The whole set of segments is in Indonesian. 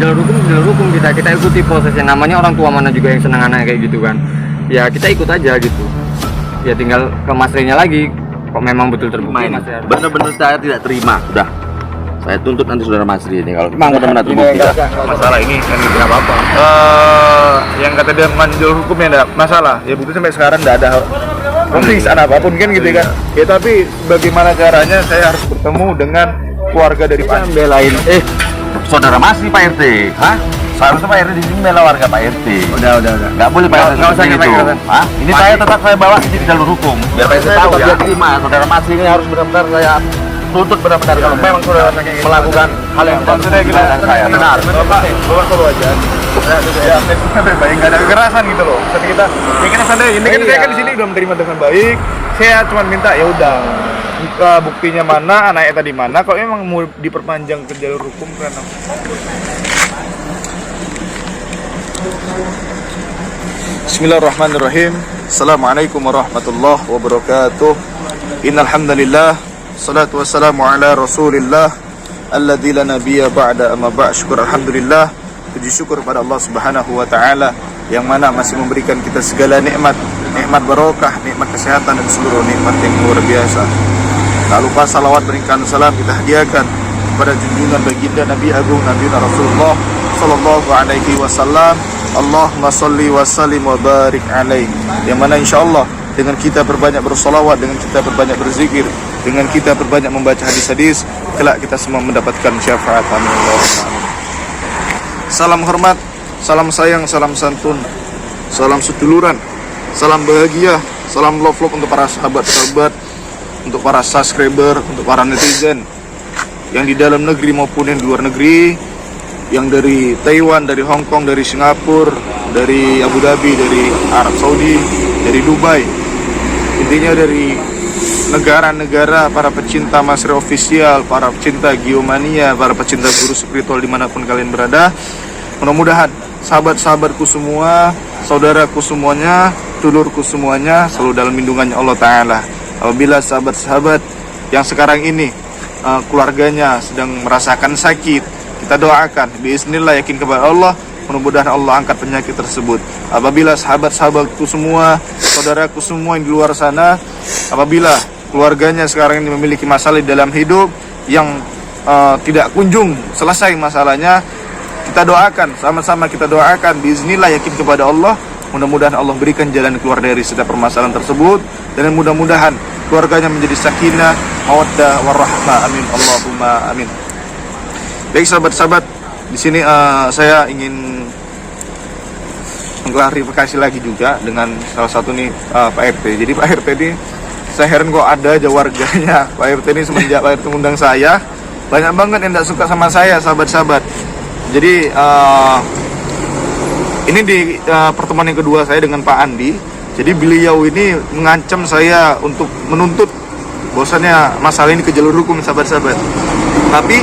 jalur hukum kita ikuti prosesnya. Namanya orang tua mana juga yang senang anak kayak gitu kan. Ya kita ikut aja gitu. Ya tinggal ke Mas Rey-nya lagi. Kok memang betul terbukti Mas Rey. Benar-benar saya tidak terima. Udah. Saya tuntut nanti saudara Mas Rey ini kalau memang benar-benar terbukti. Masalah ini kan nggak apa-apa. Yang kata dia jalur hukumnya enggak masalah. Ya bukti sampai sekarang enggak ada pemeriksaan apapun kan gitu kan. Ya tapi bagaimana caranya saya harus bertemu dengan keluarga dari Pak Belain saudara Mas Rey Pak RT. Hah? Seharusnya Pak RT di sini bela warga Pak RT. Udah. Nggak boleh Pak RT Nggak usah seperti itu. Hah? Ini saya tetap saya bawa di jalur hukum. Biar Pak RT tahu ya. Terima saudara Mas Rey ini harus benar-benar saya tuntut benar-benar kalau memang sudah melakukan hal yang tidak benar saya benar. Bapak selalu aja. Ya, sampai baik nggak ada kekerasan gitu loh. Tapi kita, ya kita sadar ini kan saya kan di sini udah menerima dengan baik. Saya cuma minta ya udah. Buktinya mana, anaknya tadi mana. Kalau memang mau diperpanjang ke jalur hukum karena Bismillahirrahmanirrahim. Assalamualaikum warahmatullahi wabarakatuh. Innal hamdalillah, salatu wassalamu ala Rasulillah alladzi la nabiyya ba'da amma ba'd. Syukur alhamdulillah, puji syukur pada Allah Subhanahu wa taala yang mana masih memberikan kita segala nikmat barokah, nikmat kesehatan dan seluruh nikmat yang luar biasa. Tak lupa salawat berikan salam kita hadiahkan kepada junjungan baginda Nabi Agung Nabi Rasulullah sallallahu alaihi wasallam. Allahumma salli wa sallim wa barik alaihi. Yang mana insyaallah dengan kita berbanyak bersolawat, dengan kita berbanyak berzikir, dengan kita berbanyak membaca hadis-hadis, kelak kita semua mendapatkan syafaat. Amin. Salam hormat, salam sayang, salam santun, salam seduluran, salam bahagia, salam love untuk para sahabat-sahabat, untuk para subscriber, untuk para netizen yang di dalam negeri maupun yang di luar negeri, yang dari Taiwan, dari Hong Kong, dari Singapura, dari Abu Dhabi, dari Arab Saudi, dari Dubai, intinya dari negara-negara para pecinta Mas Rey official, para pecinta Geomania, para pecinta guru spiritual dimanapun kalian berada. Mudah-mudahan sahabat-sahabatku semua, saudaraku semuanya, dulurku semuanya selalu dalam lindungannya Allah Ta'ala. Apabila sahabat-sahabat yang sekarang ini keluarganya sedang merasakan sakit, kita doakan bismillah, yakin kepada Allah, mudah-mudahan Allah angkat penyakit tersebut. Apabila sahabat-sahabatku semua, saudaraku semua yang di luar sana, apabila keluarganya sekarang ini memiliki masalah di dalam hidup yang tidak kunjung selesai masalahnya, kita doakan, sama-sama kita doakan bismillah, yakin kepada Allah, mudah-mudahan Allah berikan jalan keluar dari setiap permasalahan tersebut, dan mudah-mudahan keluarganya menjadi sakinah, mawaddah, warahmah. Amin. Allahumma amin. Baik sahabat-sahabat, di sini saya ingin mengklarifikasi lagi juga dengan salah satu nih Pak RT. Jadi Pak RT ini saya heran kok ada aja warganya Pak RT ini semenjak Pak RT mengundang saya, banyak banget yang tidak suka sama saya sahabat-sahabat. Jadi ini di pertemuan yang kedua saya dengan Pak Andi. Jadi beliau ini mengancam saya untuk menuntut bahwasannya masalah ini ke jalur hukum sahabat-sahabat. Tapi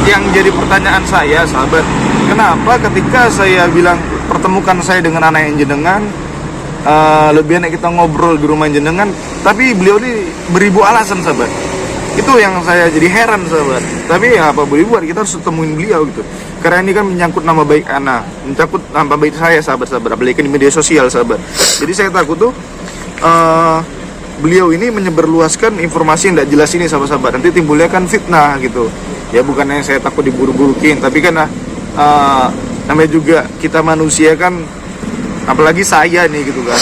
yang jadi pertanyaan saya sahabat, kenapa ketika saya bilang pertemukan saya dengan anak yang jenengan, lebih enak kita ngobrol di rumah jenengan, tapi beliau ini beribu alasan sahabat. Itu yang saya jadi heran sahabat. Tapi ya apa boleh buat, kita harus temuin beliau gitu. Karena ini kan menyangkut nama baik anak, menyangkut nama baik saya sahabat-sahabat, apalagi di media sosial sahabat. Jadi saya takut tuh beliau ini menyebarluaskan informasi yang tidak jelas ini sahabat-sahabat. Nanti timbulnya kan fitnah gitu. Ya bukannya saya takut diburu-burukin, tapi kan namanya juga kita manusia kan, apalagi saya nih gitu kan.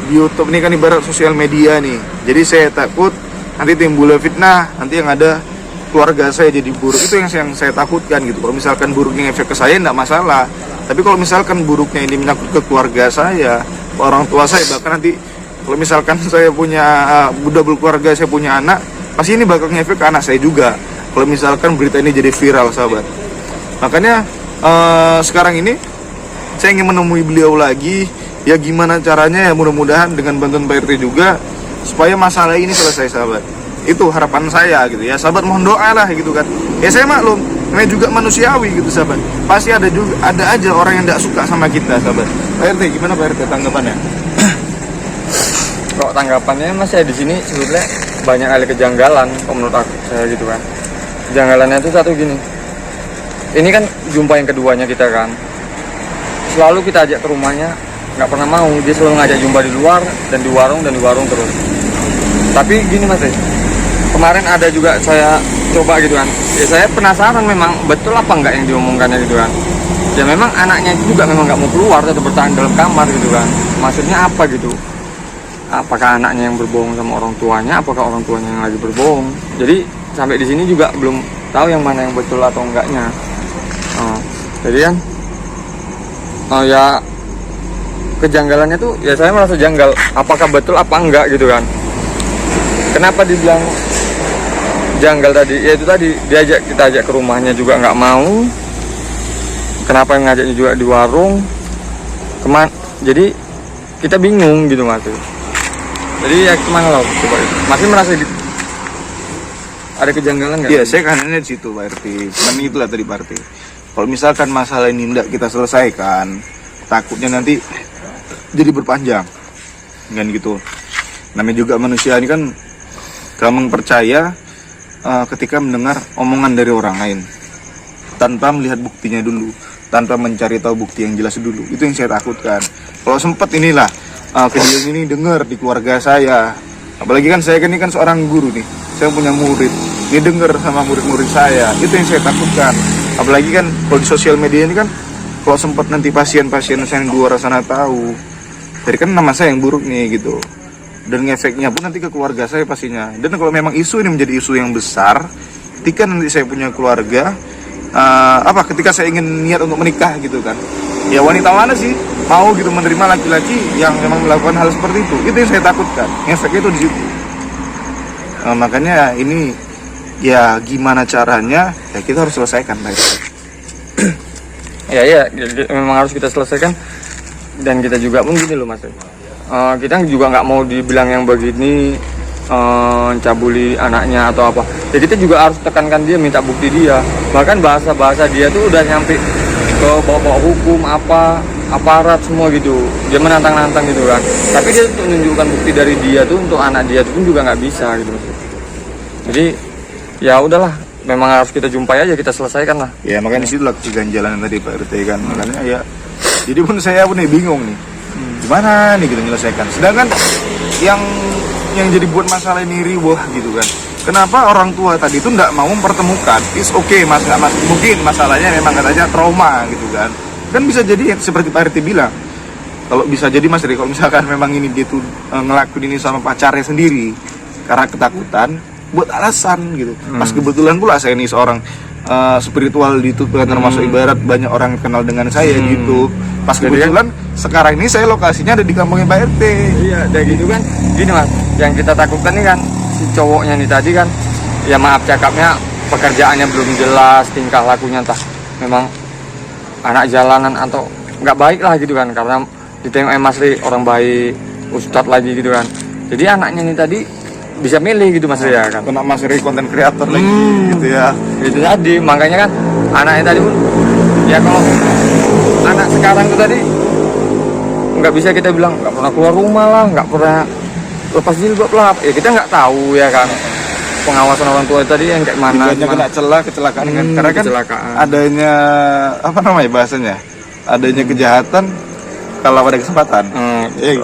Di YouTube ini kan ibarat sosial media nih. Jadi saya takut nanti timbulnya fitnah, nanti yang ada keluarga saya jadi buruk. Itu yang saya takutkan gitu. Kalau misalkan buruknya efek ke saya enggak masalah. Tapi kalau misalkan buruknya ini menyangkut ke keluarga saya, ke orang tua saya, bahkan nanti kalau misalkan saya punya udah berkeluarga, saya punya anak, pasti ini bakal ngefek ke anak saya juga. Kalau misalkan berita ini jadi viral sahabat. Makanya sekarang ini saya ingin menemui beliau lagi. Ya gimana caranya, ya mudah-mudahan dengan bantuan Pak RT juga, supaya masalah ini selesai sahabat. Itu harapan saya gitu ya. Sahabat mohon doa lah gitu kan. Ya saya maklum, namanya juga manusiawi gitu sahabat. Pasti ada aja orang yang tidak suka sama kita sahabat. Pak RT gimana Pak RT tanggapannya? Kok tanggapannya Mas, saya di sini sebetulnya banyak kali kejanggalan menurut aku saya gitu kan. Kejanggalannya itu satu gini. ini kan jumpa yang keduanya kita kan, selalu kita ajak ke rumahnya, nggak pernah mau. Dia selalu ngajak jumpa di luar dan di warung terus. Tapi gini Mas, kemarin ada juga saya coba gitu kan, ya saya penasaran memang betul apa enggak yang diomongkannya gitu kan. Ya memang anaknya itu juga memang nggak mau keluar, tetap bertahan dalam kamar gitu kan. Maksudnya apa gitu? Apakah anaknya yang berbohong sama orang tuanya, apakah orang tuanya yang lagi berbohong? Jadi sampai di sini juga belum tahu yang mana yang betul atau enggaknya. Jadi kan ya kejanggalannya tuh ya saya merasa janggal, apakah betul apa enggak gitu kan. Kenapa dibilang janggal tadi? Ya itu tadi, kita ajak ke rumahnya juga nggak mau. Kenapa yang ngajaknya juga di warung? Jadi kita bingung gitu Mas. Jadi ya kemana lo? Coba itu. Masih merasa gitu. Ada kejanggalan nggak? Iya, saya kan di situ Pak RT. Cuman itulah tadi Pak RT. Kalau misalkan masalah ini tidak kita selesaikan, takutnya nanti jadi berpanjang. Kan gitu. Namanya juga manusia ini kan gampang percaya ketika mendengar omongan dari orang lain tanpa melihat buktinya dulu, tanpa mencari tahu bukti yang jelas dulu. Itu yang saya takutkan. Kalau sempat inilah kejadian ini dengar di keluarga saya, apalagi kan saya ini kan seorang guru nih, saya punya murid, ini dengar sama murid-murid saya, itu yang saya takutkan. Apalagi kan kalau di sosial media ini kan, kalau sempat nanti pasien-pasien saya yang di luar sana tahu, jadi kan nama saya yang buruk nih gitu, dan efeknya pun nanti ke keluarga saya pastinya. Dan kalau memang isu ini menjadi isu yang besar, ketika nanti saya punya keluarga, ketika saya ingin niat untuk menikah gitu kan, ya wanita mana sih mau gitu menerima laki-laki yang memang melakukan hal seperti itu yang saya takutkan. Efeknya itu di situ. Makanya ini ya gimana caranya ya kita harus selesaikan baik. Ya memang harus kita selesaikan. Dan kita juga pun gini loh Mas, kita juga nggak mau dibilang yang begini cabuli anaknya atau apa. Ya kita juga harus tekankan dia, minta bukti dia. Bahkan bahasa dia tuh udah nyampe ke bawa hukum aparat semua gitu. Dia menantang-nantang gitu kan. Tapi dia untuk menunjukkan bukti dari dia tuh untuk anak dia tuh juga nggak bisa gitu. Jadi ya udahlah, memang harus kita jumpai aja, kita selesaikan lah. Ya makanya disitulah keganjalan tadi Pak RT kan. Makanya ya jadi pun saya pun bingung nih, gimana nih kita menyelesaikan. Sedangkan yang jadi buat masalah ini riwah gitu kan. Kenapa orang tua tadi itu nggak mau mempertemukan? It's okay mas, nggak mas. Mungkin masalahnya memang katanya trauma gitu kan. Dan bisa jadi seperti Pak RT bilang, kalau bisa jadi Mas Ri, kalau misalkan memang ini dia tuh ngelakuin ini sama pacarnya sendiri karena ketakutan, buat alasan gitu. Pas kebetulan pula saya ini seorang spiritual di itu kan, termasuk ibarat banyak orang kenal dengan saya gitu. Pas kebetulan sekarang ini saya lokasinya ada di kampungnya Pak RT. Iya, kayak gitu kan. Gini Mas, yang kita takutkan nih kan si cowoknya nih tadi kan, ya maaf cakapnya, pekerjaannya belum jelas, tingkah lakunya entah memang anak jalanan atau nggak baik lah gitu kan, karena ditengok Mas Ri orang baik, ustadz lagi gitu kan. Jadi anaknya nih tadi bisa milih gitu Mas Ri ya kan. Kena Mas Ri konten kreator lagi gitu ya. Itu tadi, makanya kan anaknya tadi pun ya kalau anak sekarang tuh tadi nggak bisa kita bilang nggak pernah keluar rumah lah, nggak pernah lepas jilbab lah. Ya kita nggak tahu ya kan pengawasan orang tua tadi yang kayak mana. Kena kecelakaan kan, karena kan kecelakaan. Adanya apa namanya bahasanya, adanya kejahatan kalau ada kesempatan.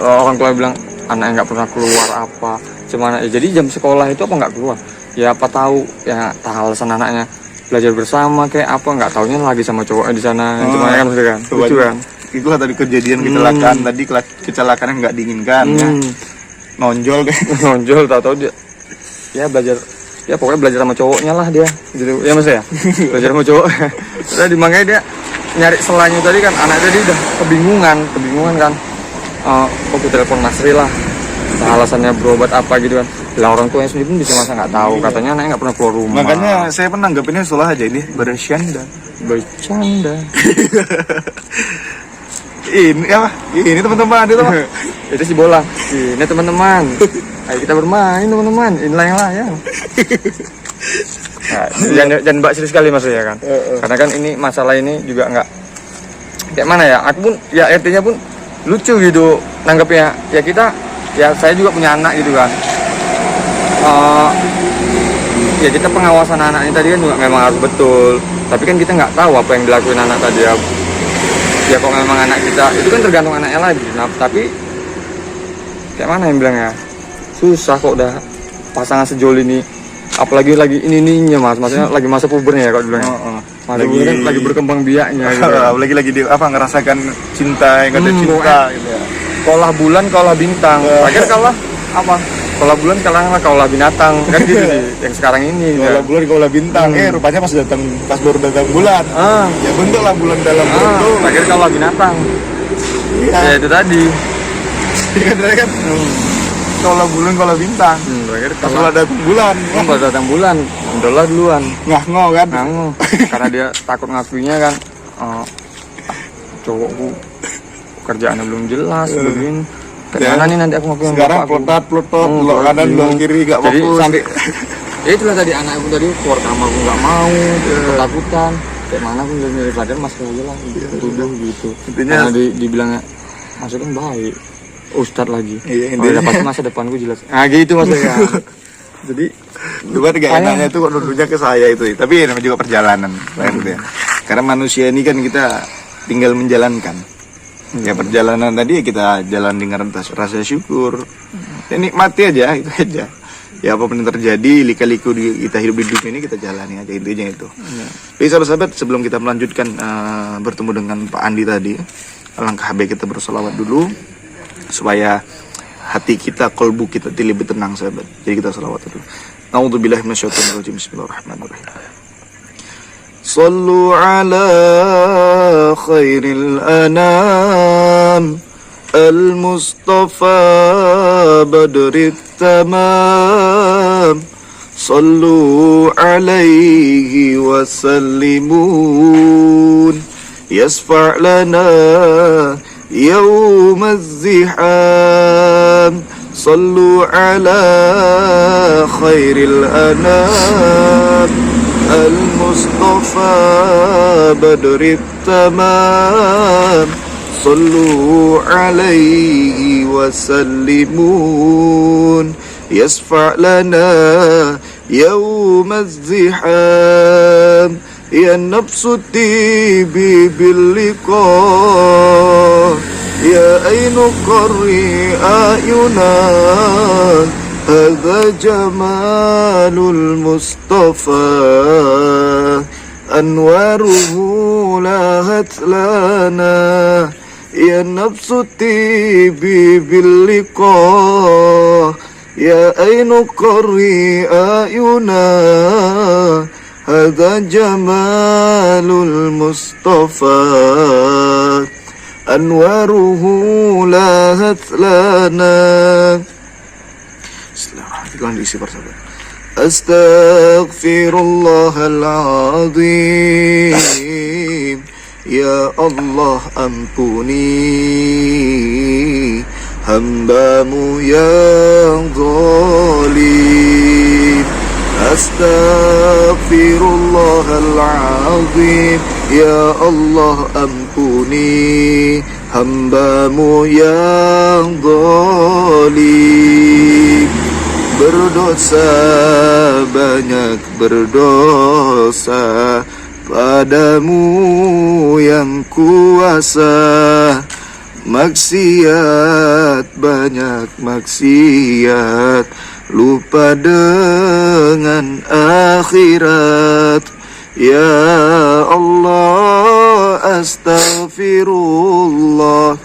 Orang tua bilang anaknya nggak pernah keluar apa, cuman ya, jadi jam sekolah itu apa nggak keluar? Ya apa tahu ya alasan anaknya belajar bersama kayak apa, nggak taunya lagi sama cowoknya di sana. Cuma kan maksudnya kan lucu kan. Itulah tadi kejadian kecelakaan tadi, kecelakaan yang nggak diinginkan ya. Nonjol deh. Nonjol tahu dia ya belajar, ya pokoknya belajar sama cowoknya lah dia gitu ya Mas ya. Belajar sama cowok. Tadi makanya dia nyari selanya tadi kan, anak tadi udah kebingungan kan. Aku telepon Mas Ri lah, alasannya berobat apa gitu kan. Lah orang tuanya sendiri pun bisa masa nggak tahu, katanya anaknya nggak pernah keluar rumah. Makanya saya pun nanggapinnya salah aja, ini bercanda. Ini teman-teman itu Pak. Itu si bola. Ini teman-teman. Ayo kita bermain teman-teman. Inilah yang layang. Nah, jangan mbak serius sekali Mas ya kan. Karena kan ini masalah ini juga nggak kayak mana ya. Aku pun ya RT-nya pun lucu gitu nanggapnya. Ya kita, ya saya juga punya anak gitu kan. Ya kita pengawasan anak ini tadi kan juga memang harus betul. Tapi kan kita nggak tahu apa yang dilakuin anak tadi ya. Ya kok memang anak kita itu kan tergantung anaknya lagi. Nah, tapi kayak mana yang bilang ya, susah kok udah pasangan sejoli ini, apalagi lagi ininya mas, maksudnya lagi masa pubernya ya kalau bilang. Lagi berkembang biaknya gitu. Lagi di apa ngerasakan cinta yang ada cinta gitu ya. Kaulah bulan, kaulah bintang. Akhir kaulah apa? Kaulah bulan, kaulah binatang. Kan gitu sih yang sekarang ini. Kaulah bulan, kaulah bintang. Rupanya pas baru datang bulan. Ya bentuklah bulan dalam bentuk. Akhir kaulah binatang. Iya. Ya itu tadi. Kan kaulah bulan, kaulah bintang. Pas baru datang bulan. Pas datang bulan, udahlah duluan. Ngah-ngo kan? Ngah-ngo. Karena dia takut ngakuinya kan. Cowokku kerjaannya belum jelas, begini. Karena nih nanti aku ngakuin sekarang plotot, belok kanan, belok kiri, gak fokus. Jadi sampai itulah tadi anak aku tadi keluar kamar aku nggak mau, ketakutan. Kayak mana aku nyari sadar mas aja lah, tuduh gitu. Intinya karena dibilangnya maksudnya baik, ustadz lagi. Iya, intinya dapat masa depanku jelas. Nah gitu maksudnya. Jadi cuma gak enaknya tuh kok nuduhnya ke saya itu. Tapi namanya juga perjalanan, gitu ya. Karena manusia ini kan kita tinggal menjalankan. Ya perjalanan tadi kita jalan dengan rasa syukur. Ya, nikmati aja, itu aja. Ya apapun yang terjadi, lika-liku kita hidup di dunia ini kita jalani aja, intinya itu. Jadi sahabat-sahabat, sebelum kita melanjutkan bertemu dengan Pak Andi tadi, alangkah baik kita bersolawat dulu supaya hati kita, kolbu kita lebih tenang sahabat. Jadi kita solawat dulu. A'udzubillahi minasyaitonirrajim. Bismillahirrahmanirrahim. صلوا على خير الأنام المصطفى بدر التمام صلوا عليه وسلمون يشفع لنا يوم الزحام صلوا على خير الأنام المصطفى بدر التمام صلوا عليه وسلمون يشفع لنا يوم الزحام يا النفس طيبي باللقاء يا عين قري أعينا هذا جمال المصطفى أنواره لاهت لنا يا نفس طيبي باللقاء يا عين قري أعينا هذا جمال المصطفى أنواره لاهت لنا. Astaghfirullahaladzim. Ya Allah ampuni hambamu yang zalim. Astaghfirullahaladzim. Ya Allah ampuni hambamu yang zalim. Berdosa, banyak berdosa padamu yang kuasa. Maksiat, banyak maksiat, lupa dengan akhirat. Ya Allah, astaghfirullah.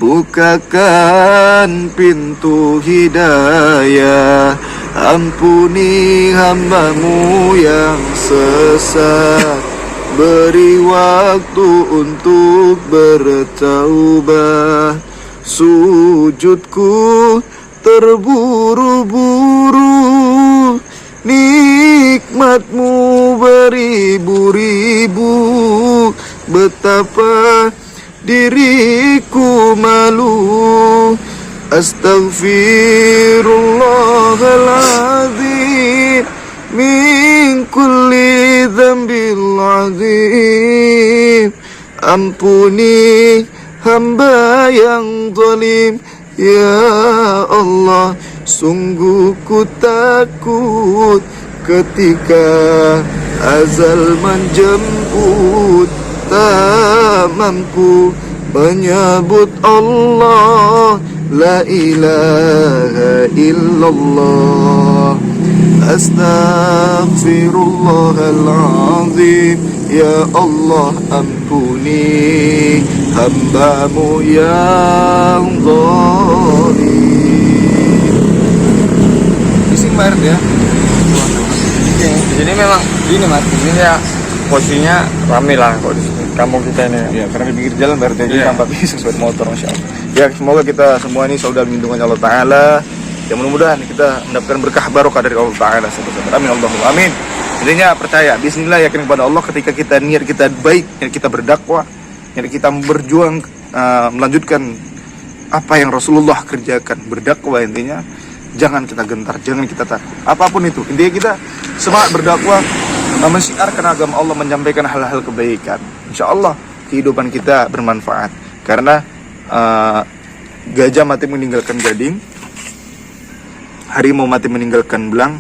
Bukakan pintu hidayah, ampuni hambamu yang sesat. Beri waktu untuk bertaubat. Sujudku terburu-buru, nikmatmu beribu-ribu. Betapa diriku malu. Astaghfirullahaladzim min kulli dzambil azim. Ampuni hamba yang zalim. Ya Allah, sungguh ku takut ketika azal menjemput, tak mampu menyebut Allah, la ilaha illallah. Astaghfirullahaladzim, ya Allah ampuni hambamu yang zalim. Bising banget ya. Di sini memang gini mas, di sini ya posisinya rame lah kok di sini kampung kita ini. Ya, karena di pinggir jalan berarti Iya. tampak bisa sepeda motor, masya Allah. Ya, semoga kita semua ini selalu dalam lindungan Allah Ta'ala. Ya, mudah-mudahan kita mendapatkan berkah barokah dari Allah Ta'ala. Amin, Allahumma amin. Intinya percaya, bismillah, yakin kepada Allah. Ketika kita niat kita baik, niat kita berdakwah, niat kita berjuang, melanjutkan apa yang Rasulullah kerjakan, berdakwah intinya. Jangan kita gentar, jangan kita takut. Apapun itu, intinya kita semangat berdakwah, mensiarkan agama Allah, menyampaikan hal-hal kebaikan. Insya Allah kehidupan kita bermanfaat. Karena gajah mati meninggalkan gading, harimau mati meninggalkan belang,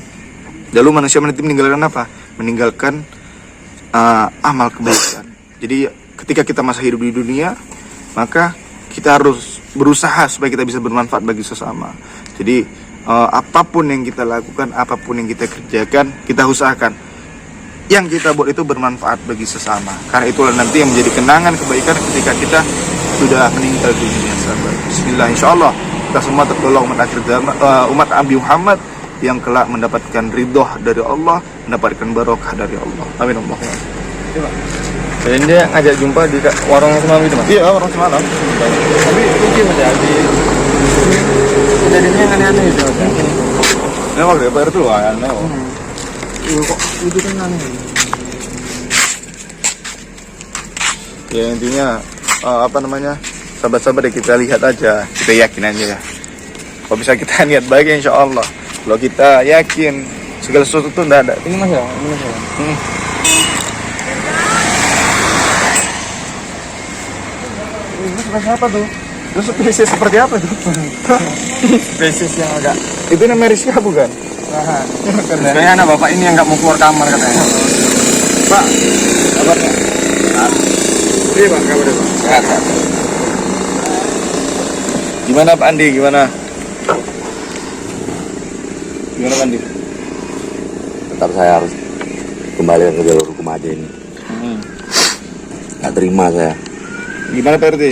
lalu manusia mati meninggalkan apa? Meninggalkan amal kebaikan. Jadi ketika kita masa hidup di dunia, maka kita harus berusaha supaya kita bisa bermanfaat bagi sesama. Jadi apapun yang kita lakukan, apapun yang kita kerjakan, kita usahakan yang kita buat itu bermanfaat bagi sesama. Karena itulah nanti yang menjadi kenangan kebaikan ketika kita sudah meninggal dunia, sahabat. Bismillah, insyaallah kita semua tergolong umat akhir zaman, umat Nabi Muhammad yang kelak mendapatkan ridho dari Allah, mendapatkan barokah dari Allah. Amin Allahumma. Dan dia ngajak jumpa di warung semalam itu mas. Iya, orang semalam. Tapi lucu mas ya, kejadiannya yang aneh-aneh itu mas ya. Ini waktu itu itu loh, aneh. Kok itu kan aneh. Ya intinya apa namanya, sahabat-sahabat ya, kita lihat aja, kita yakin aja ya. Kalau bisa kita niat baik insya Allah. Kalau kita yakin segala sesuatu itu tidak ada. Ini mas ya, ini mas ya. Ini siapa tuh? Terus spesies seperti apa tuh? Spesies yang agak Itu namanya Rizka bukan? nah, kayaknya anak bapak ini yang nggak mau keluar kamar katanya. Pak, kabarnya? Iya bang, kabarnya bang. Sehat. Gimana Pak Andi? Gimana Pak Andi? Tetap saya harus kembali ke jalur hukum aja ini. Nggak terima saya. Gimana Pak RT?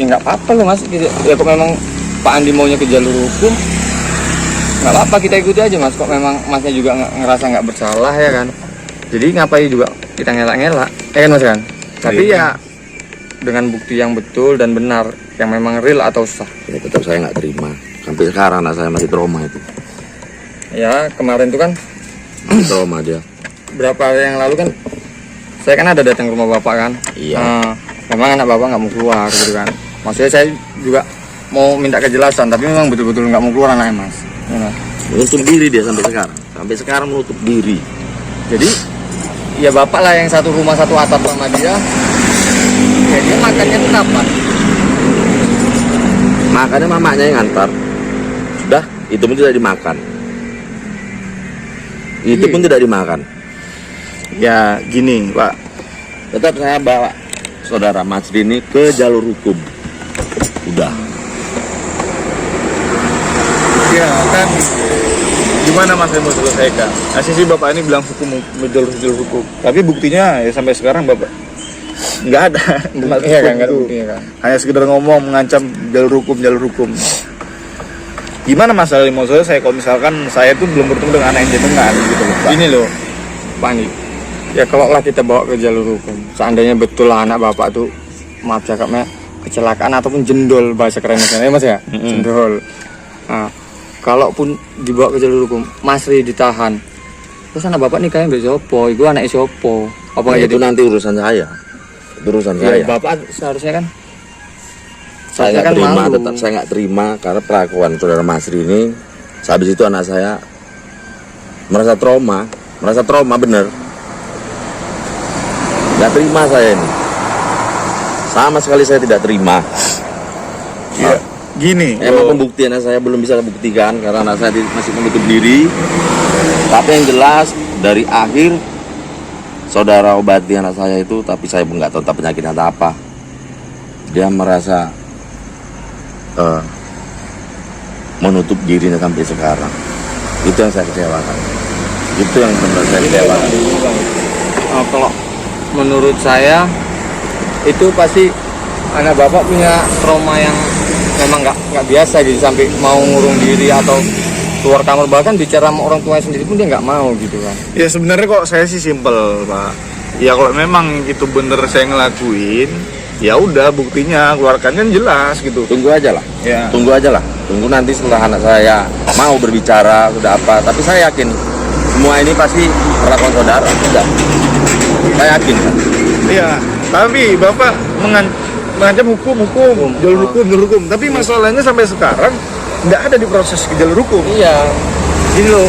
Ya nggak apa-apa loh mas. Ya kok memang Pak Andi maunya ke jalur hukum, nggak apa-apa, kita ikuti aja mas. Kok memang masnya juga ngerasa nggak bersalah ya kan. Jadi ngapain juga kita ngelak-ngelak, ya kan mas kan. Tapi ya dengan bukti yang betul dan benar, yang memang real atau sah. Ya tetap saya nggak terima. Sampai sekarang anak saya masih trauma itu. Ya kemarin tuh kan Masih trauma dia. berapa hari yang lalu kan saya kan ada datang ke rumah bapak kan. Iya. Memang anak bapak nggak mau keluar gitu kan. Maksudnya saya juga mau minta kejelasan, tapi memang betul-betul nggak mau keluar anaknya mas. Ya. Menutup diri dia sampai sekarang. Sampai sekarang menutup diri. Jadi ya bapak lah yang satu rumah satu atap sama dia. Ya dia makannya tuh kapan? Makanya mamanya yang ngantar. Sudah, itu pun tidak dimakan. Itu pun tidak dimakan. Ya gini Pak, Tetap saya bawa saudara Masri ini ke jalur hukum. Udah. ya kan gimana Mas yang mau selesaikan? Sisi Bapak ini bilang hukum, jalur hukum, tapi buktinya ya sampai sekarang Bapak nggak ada. Iya kan, nggak ada Itu. buktinya kan. Hanya sekedar ngomong, mengancam jalur hukum. Gimana masalah mau saya kalau misalkan saya tuh belum bertemu dengan anak yang jenengan gitu loh Pak. Ini loh Pak Andi, ya kalau lah kita bawa ke jalur hukum, seandainya betul lah anak bapak tuh, maaf cakapnya, kecelakaan ataupun jendol bahasa kerennya ya mas ya, jendol. Nah, kalaupun dibawa ke jalur hukum, Masri ditahan, terus anak bapak nikahnya mbak Sopo, itu anak Sopo, apa nggak itu jadi? nanti urusan saya. Itu urusan Ya, saya. bapak seharusnya kan, Saya nggak kan terima, malu. tetap saya nggak terima karena perlakuan saudara Masri ini. Habis itu anak saya merasa trauma bener. Nggak terima saya ini, sama sekali saya tidak terima. Iya. gini. Emang pembuktiannya saya belum bisa buktikan karena anak saya masih menutup diri. Tapi yang jelas dari akhir saudara obati anak saya itu, tapi saya pun nggak tahu penyakit atau apa. Dia merasa menutup dirinya sampai sekarang. Itu yang saya kecewakan. Itu yang benar saya kecewakan. Kalau menurut saya itu pasti anak bapak punya trauma yang memang nggak biasa gitu, sampai mau ngurung diri atau keluar kamar, bahkan bicara sama orang tuanya sendiri pun dia nggak mau gitu kan. Ya sebenarnya kok saya sih simpel, Pak. Ya kalau memang itu bener saya ngelakuin, ya udah buktinya keluarkan kan jelas gitu. Tunggu aja lah. Ya. Tunggu aja lah. Tunggu nanti setelah anak saya mau berbicara sudah apa. Tapi saya yakin semua ini pasti perlakuan saudara. Sudah. Saya yakin kan. Iya, tapi Bapak mengancam hukum, jalur hukum. Tapi masalahnya sampai sekarang nggak ada diproses ke jalur hukum. Iya, gini loh.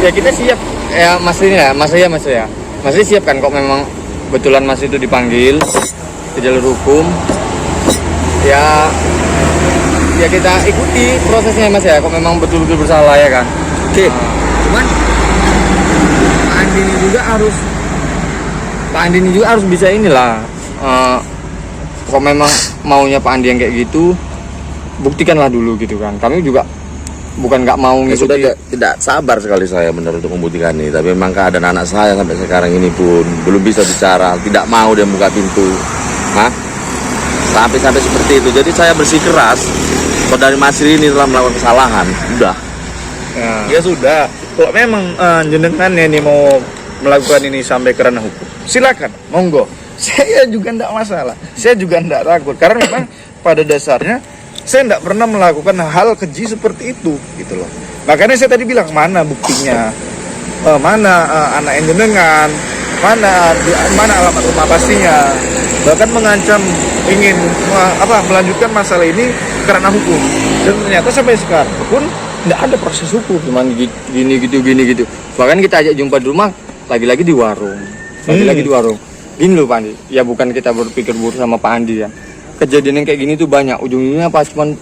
Ya kita siap, ya Mas ini ya, Mas siap kan kok memang betulan Mas itu dipanggil ke jalur hukum. Ya kita ikuti prosesnya Mas ya, kok memang betul-betul bersalah ya kan. Oke. Cuman Pak Andi ini juga harus bisa inilah. Kok memang maunya Pak Andi yang kayak gitu, buktikanlah dulu gitu kan. Kami juga bukan nggak mau Ya sudah ngikuti. tidak sabar sekali saya benar untuk membuktikan ini. Tapi memang keadaan anak saya sampai sekarang ini pun belum bisa bicara, tidak mau dia buka pintu. Sampai seperti itu. Jadi saya bersikeras saudari Masri ini telah melakukan kesalahan. Udah. Ya sudah, kalau memang jenengan ini mau melakukan ini sampai ke ranah hukum, silakan, monggo. Saya juga tidak masalah, saya juga tidak takut karena memang pada dasarnya saya tidak pernah melakukan hal keji seperti itu, gitu loh. Makanya saya tadi bilang mana buktinya, mana anak yang jenengan, mana alamat rumah pastinya, bahkan mengancam ingin melanjutkan masalah ini karena hukum, dan ternyata sampai sekarang pun tidak ada proses hukum. Cuman gini gitu. Bahkan kita ajak jumpa di rumah, lagi-lagi di warung. Gini loh Pak Andi, ya bukan kita berpikir buruk sama Pak Andi ya. Kejadian yang kayak gini tuh banyak, ujung-ujungnya apa cuman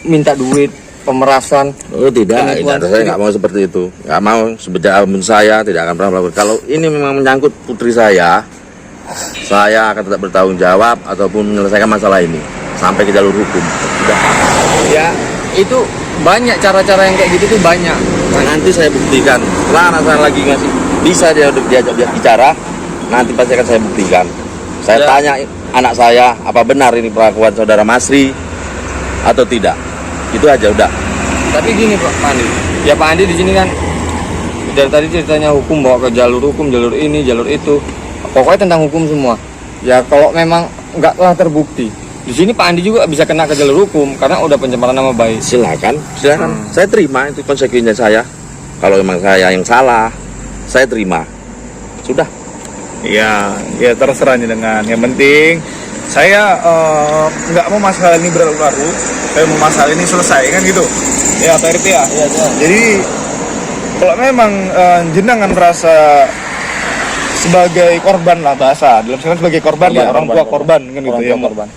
minta duit, pemerasan. Oh tidak, saya nggak mau seperti itu. Nggak mau, sejak saya tidak akan pernah melakukan. Kalau ini memang menyangkut putri saya akan tetap bertanggung jawab ataupun menyelesaikan masalah ini sampai ke jalur hukum. Sudah. Ya itu banyak cara-cara yang kayak gitu tuh banyak. Nanti saya buktikan. Setelah anak saya lagi ngasih bisa dia untuk diajak bicara, nanti pasti akan saya buktikan. Saya tanya anak saya, apa benar ini perlakuan saudara Masri atau tidak? Itu aja udah. Tapi gini Pak Andi, ya Pak Andi di sini kan dari tadi ceritanya hukum, bawa ke jalur hukum, jalur ini, jalur itu, pokoknya tentang hukum semua. Ya kalau memang nggak terbukti, di sini Pak Andi juga bisa kena ke jalur hukum karena udah pencemaran nama baik. Silakan. Saya terima itu konsekuensinya saya. Kalau memang saya yang salah, saya terima. Sudah. Ya terserah dengan. Yang penting saya nggak mau masalah ini berlarut-larut. Saya mau masalah ini selesai kan gitu. Ya Pak RT ya. Iya. Jadi kalau memang jenengan merasa sebagai korban lah bahasa dalam sebagai korban ya, orang tua korban kan gitu ya,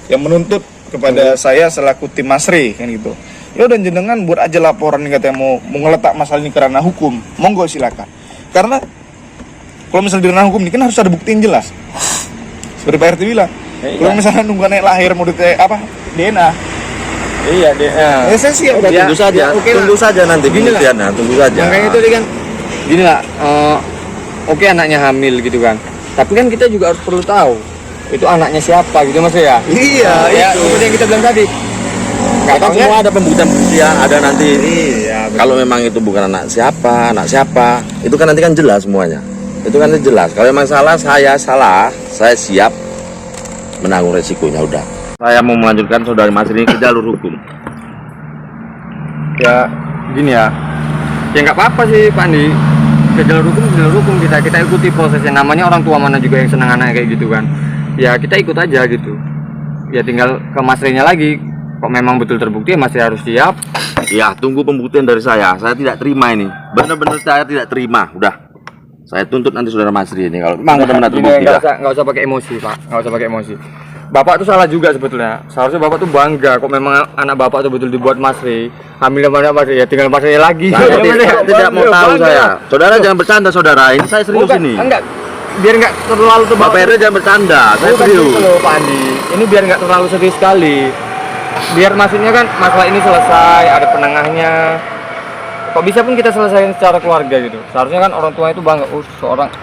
yang menuntut kepada saya selaku tim Masri kan gitu. Ya udah jenengan buat aja laporan nih, katanya mau ngeletak masalah ini ke ranah hukum, monggo silakan. Karena kalau misalnya di ranah hukum ini kan harus ada bukti yang jelas. Seperti Pak RT bilang, kalau misalnya nunggu anak lahir mau DNA. Iya, DNA. Ya saya siap. Tunggu saja. Tunggu saja nanti pembuktiannya, tunggu saja. Makanya itu kan gini lah. Oke, anaknya hamil gitu kan. Tapi kan kita juga harus perlu tahu itu anaknya siapa gitu Mas ya. Iya, ya seperti yang kita bilang tadi. Kan semua ada pembuktian, ada nanti. Iya, kalau memang itu bukan anak siapa, itu kan nanti kan jelas semuanya. Itu kan jelas. Kalau memang salah, saya siap menanggung resikonya. Udah. Saya mau melanjutkan saudari Mas ini ke jalur hukum. Ya gini ya. Ya nggak apa-apa sih Pak Andi. Ke jalur hukum kita ikuti prosesnya. Namanya orang tua mana juga yang senang anak kayak gitu kan. Ya kita ikut aja gitu. Ya tinggal ke Masrinya lagi. Kok memang betul terbukti ya masih harus siap. Ya tunggu pembuktian dari saya. Saya tidak terima ini. Benar-benar saya tidak terima. Udah. Saya tuntut nanti saudara Masri ini kalau memang benar-benar terbukti. Nggak usah pakai emosi Pak. Nggak usah pakai emosi. Bapak tuh salah juga sebetulnya. Seharusnya bapak tuh bangga kok memang anak bapak tuh betul dibuat Masri. Hamil sama anak Masri ya tinggal Masri lagi. Saya tidak mau tahu saya. Saudara jangan bercanda saudara. Ini saya serius Bukan, ini. enggak. Biar enggak terlalu tebak. Bapak RT jangan bercanda. Saya Bukan serius. gitu loh Pak Andi. Ini biar enggak terlalu serius sekali. Biar maksudnya kan masalah ini selesai, ada penengahnya. Kok bisa pun kita selesaikan secara keluarga gitu. Seharusnya kan orang tua itu bangga,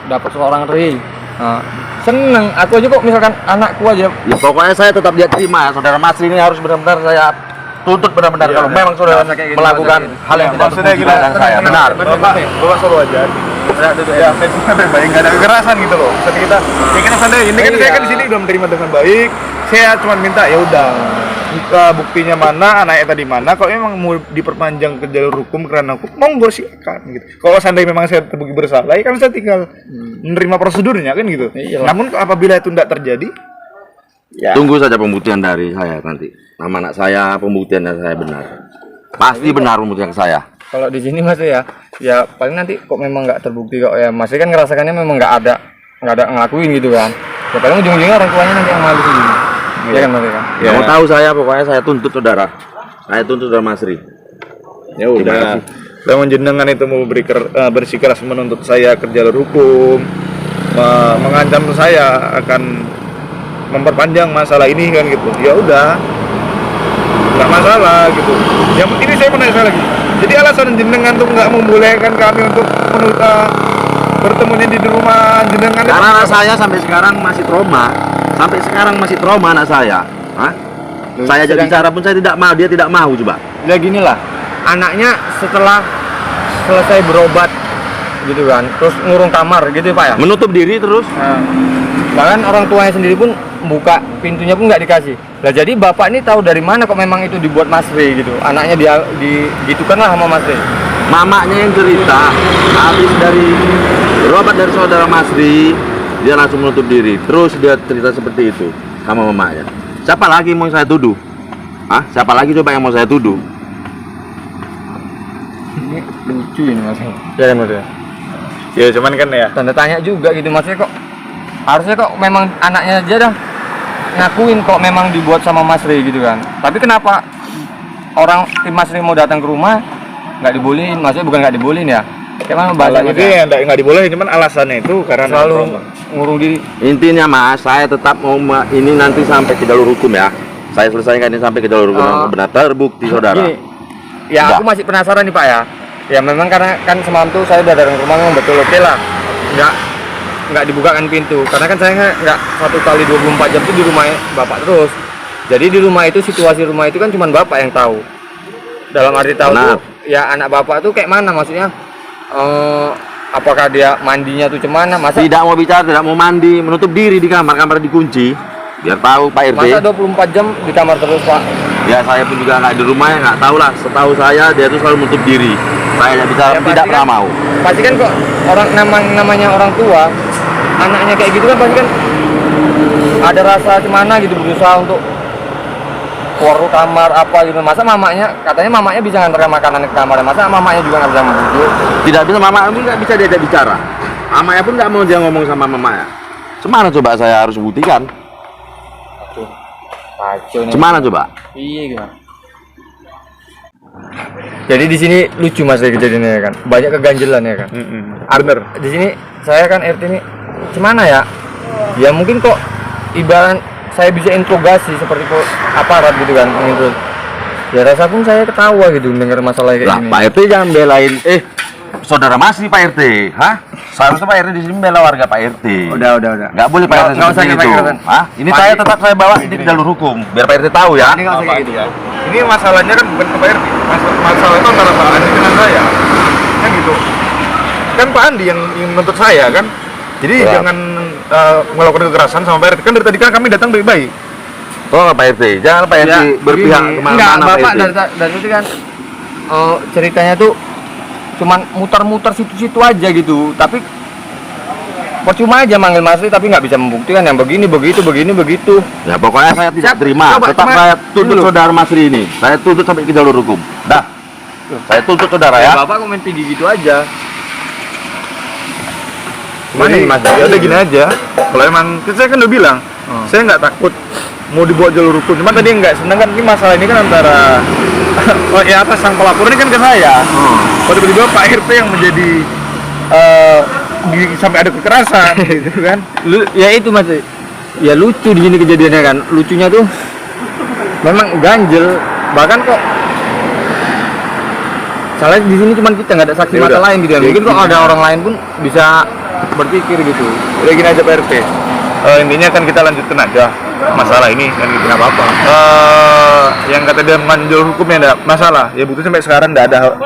dapat seorang Ri. Nah, seneng. Aku aja kok misalkan anakku aja. Ya pokoknya saya tetap dia terima. Saudara Masri ini harus benar-benar saya tuntut benar-benar kalau memang saudara kayak gitu, melakukan hal yang tidak maksudnya berfungsi gila, dengan saya. Benar. Bapak suruh aja. Ya, saya baik, nggak ada kekerasan gitu loh. Jadi kita santai. Ini kan saya kan di sini udah menerima dengan baik. Saya cuma minta ya udah. Buktinya mana, anaknya tadi mana. Kalau memang mau diperpanjang ke jalur hukum karena hukum, monggo silakan gitu. Kalau seandainya memang saya terbukti bersalah, ya kan saya tinggal menerima prosedurnya kan gitu. Iyalah. Namun apabila itu tidak terjadi, ya Tunggu saja pembuktian dari saya nanti. Nama anak saya, pembuktian dari saya benar. Pasti benar pembuktian saya. Kalau di sini Mas ya paling nanti kok memang nggak terbukti kok ya. Mas kan ngerasakannya memang nggak ada ngelakuin gitu kan. Ya paling ujung-ujungnya orang tuanya nanti yang malu sendiri. Iya kan Mas kan? Ya. Mau tahu saya pokoknya saya tuntut saudara. Saya tuntut saudara Masri. ya udah. Memang jenengan itu mau bersikeras menuntut saya ke jalur hukum, mengancam saya akan memperpanjang masalah ini kan gitu. Ya udah, nggak masalah gitu. Yang ini saya mau nanya lagi. Jadi alasan jenengan tuh nggak membolehkan kami untuk bertemunya di rumah jenengan? Karena anak saya sampai sekarang masih trauma. Sampai sekarang masih trauma anak saya. Hah? Saya ajak bicara pun saya tidak mau, dia tidak mau coba. Ya gini lah, anaknya setelah selesai berobat gitu kan, terus ngurung kamar gitu ya Pak ya. Menutup diri terus. Nah, bahkan orang tuanya sendiri pun buka pintunya pun nggak dikasih. Lah jadi bapak ini tahu dari mana kok memang itu dibuat Mas Ri gitu. Anaknya dia digitukan lah sama Mas Ri. Mamanya yang cerita habis dari berobat dari saudara Masri, dia langsung menutup diri. Terus dia cerita seperti itu sama mamanya. Siapa lagi yang mau saya tuduh? Hah? Siapa lagi coba yang mau saya tuduh? Ini lucu ini Mas. Ya kan Mas ya. Ya cuman kan ya. Tanda tanya juga gitu maksudnya kok harusnya kok memang anaknya aja dah ngakuin kok memang dibuat sama Mas Ri gitu kan. Tapi kenapa orang tim Mas Ri mau datang ke rumah nggak dibolehin? Maksudnya bukan nggak dibolehin ya. Kayak mana bahasanya? Jadi ya nggak dibolehin, cuman alasannya itu karena selalu ngurung diri. Intinya Mas, saya tetap mau ini nanti sampai ke jalur hukum ya. Saya selesaikan ini sampai ke jalur hukum yang benar terbukti saudara. Gini, ya aku masih penasaran nih Pak ya. Ya memang karena kan semalam tuh saya udah datang ke rumah memang betul oke lah. Nggak dibukakan pintu karena kan saya nggak 1 kali 24 jam tuh di rumah bapak terus. Jadi di rumah itu situasi rumah itu kan cuma bapak yang tahu. Dalam arti tahu tuh ya anak bapak tuh kayak mana maksudnya? Apakah dia mandinya tuh cemana? Masa Tidak mau bicara, tidak mau mandi, menutup diri di kamar dikunci. Biar tahu Pak RT. masa 24 jam di kamar terus Pak? Ya saya pun juga nggak di rumah ya nggak tahu lah. Setahu saya dia tuh selalu menutup diri. Saya tidak bicara, Ya, tidak pernah kan, mau. Pasti kan kok orang namanya orang tua, anaknya kayak gitu kan pasti kan ada rasa cemana gitu berusaha untuk keluar kamar apa gitu. Masa katanya mamanya bisa nganterin makanan ke kamar, masa mamanya juga nggak bisa membujuk? Tidak bisa, mama pun nggak bisa diajak bicara. Mamanya pun nggak mau dia ngomong sama mamanya. Cemana coba saya harus buktikan? Aduh, kacau nih. Cemana coba? Iya gimana? Jadi di sini lucu Mas ya kejadiannya ya kan, banyak keganjelan ya kan. Bener. Di sini saya kan RT ini, gimana ya? Ya mungkin kok ibarat saya bisa interogasi seperti aparat gitu kan, gitu. Ya rasa pun saya ketawa gitu dengar masalah kayak Lah gini. Pak RT jangan belain. Saudara Masri Pak RT, hah? Seharusnya Pak RT di sini bela warga Pak RT. Udah. Nggak boleh Pak RT Nggak usah seperti pakai itu. kekerasan. Hah? Ini Pak, saya tetap saya bawa ini ke jalur hukum, biar Pak RT tahu ya. Ini nggak usah kayak gitu. Ini masalahnya kan bukan ke Pak RT. Masalah itu antara Pak Andi dengan saya. Kan gitu. Kan Pak Andi yang menuntut saya kan. Jadi Ya. jangan melakukan kekerasan sama Pak RT. Kan dari tadi kan kami datang baik-baik. Oh Pak RT, jangan Pak RT berpihak Enggak, kemana-mana Pak Bapak RT. dari itu kan ceritanya tuh cuman muter-muter situ-situ aja gitu. Tapi percuma aja manggil Masri tapi nggak bisa membuktikan yang begini begitu. Ya pokoknya saya tidak terima. Coba, Tetap cuma- saya tuntut dulu. saudara Masri ini. Saya tuntut sampai ke jalur hukum. Dah. Saya tuntut saudara ya. Bapak komen tinggi gitu aja. Mana Jadi, nih Mas? Ya udah gini aja. Kalau emang saya kan udah bilang, saya nggak takut mau dibuat jalur hukum. Cuma tadi nggak senang kan, ini masalah ini kan antara oh ya atas sang pelapor ini kan ke saya. Kok tiba-tiba Pak RT yang menjadi sampai ada kekerasan gitu kan. Ya itu mas, ya lucu di sini kejadiannya kan. Lucunya tuh memang ganjel, bahkan kok salah di sini cuma kita, nggak ada saksi Ya mata udah. lain gitu ya. Ya Mungkin gitu. kalau ada orang lain pun bisa berpikir gitu. Udah gini aja Pak RT. Intinya kan kita lanjutkan aja masalah ini kan gitu, nggak apa-apa. Yang kata dia menganjur hukum ya enggak masalah. Ya bukti sampai sekarang enggak ada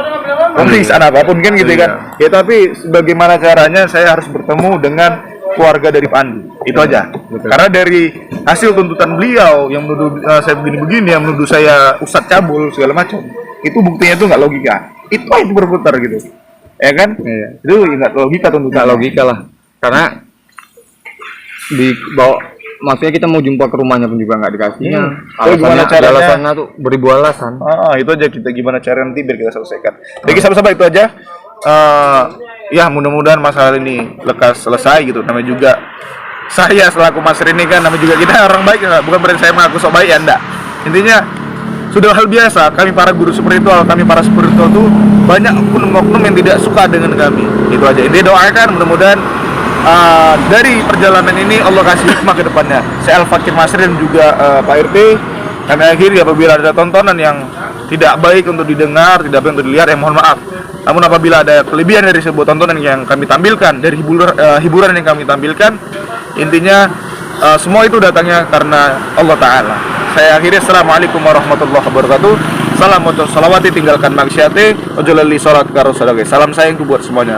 pemeriksaan apapun kan gitu kan. Ya tapi bagaimana caranya saya harus bertemu dengan keluarga dari Pak Andi. Itu aja. Karena dari hasil tuntutan beliau yang menuduh saya begini-begini, yang menuduh saya ustadz cabul segala macam. Itu buktinya itu nggak logika. Itu berputar gitu. Ya kan? Iya. Itu nggak logika tuntutan. Nggak logika lah, karena dibawa, maksudnya kita mau jumpa ke rumahnya pun juga nggak dikasihnya. Terus gimana Alasannya, caranya? alasannya tuh beribu alasan. Itu aja kita gimana cara nanti biar kita selesaikan. Jadi sahabat-sahabat itu aja. Ya mudah-mudahan masalah ini lekas selesai gitu. Namanya juga saya selaku Mas Rini kan, namanya juga kita orang baik ya, bukan berarti saya mengaku sok baik ya, enggak. Intinya sudah hal biasa kami para guru spiritual, kami para spiritual tuh banyak oknum-oknum yang tidak suka dengan kami. Itu aja. Ini doakan mudah-mudahan dari perjalanan ini Allah kasih hikmah ke depannya. Saya Al-Fakir Masri dan juga Pak RT, kami akhiri apabila ada tontonan yang tidak baik untuk didengar, tidak baik untuk dilihat, mohon maaf. Namun apabila ada kelebihan dari sebuah tontonan yang kami tampilkan, dari hiburan yang kami tampilkan, intinya semua itu datangnya karena Allah Ta'ala. Saya akhiri, assalamualaikum warahmatullahi wabarakatuh. Salam untuk salawati, tinggalkan maksiate, ojolali sholat karo sadaqah. Salam sayangku buat semuanya.